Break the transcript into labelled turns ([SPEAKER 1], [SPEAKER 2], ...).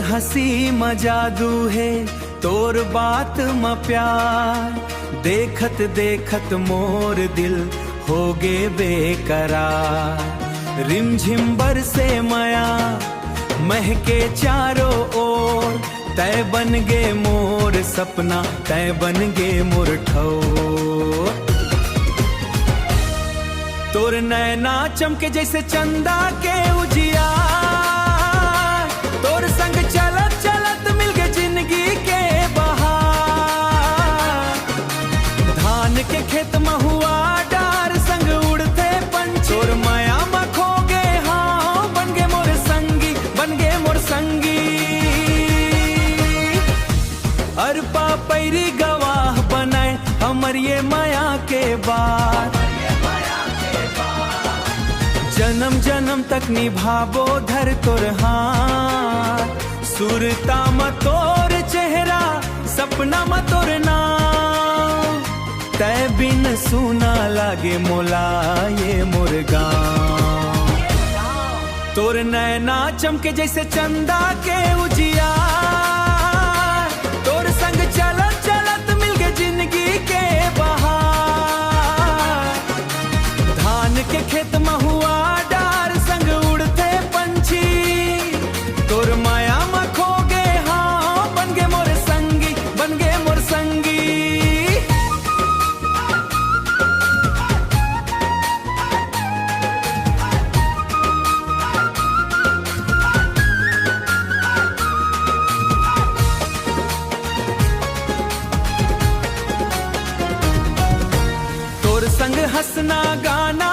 [SPEAKER 1] हंसी म जादू है, तोर बात म प्यार, देखत देखत मोर दिल होगे बेकरार। रिमझिम बरसे मया महके चारों ओर, तय बन गे मोर सपना, तय बन गे मोर ठौर। तोर नैना चमके जैसे चंदा के उजिया, तोर संग चलत चलत मिल गए जिंदगी के बहार। धान के खेत में हुआ डार संग उड़ते पंछी, तोर माया में खो गए हाँ, बन गए मोर संगी, बन गए मोर संगी। अरपा पैरी गवाह बनाए हमर ये माया के बात, जन्म जन्म तक निभाबो धर तोर हाथ। सुरता म तोर चेहरा, सपना म तोर नाम, तय बिन सुना लागे मोला ये मोर गाँव। तोर नैना चमके जैसे चंदा के उजिया, तोर संग चलत चलत मिल गए जिंदगी के बहार। धान के खेत में हुआ डार संग उड़ते पंछी, तोर माया में खो गए हाँ, बन गए मोर संगी, बन गए मोर संगी। तोर संग हंसना गाना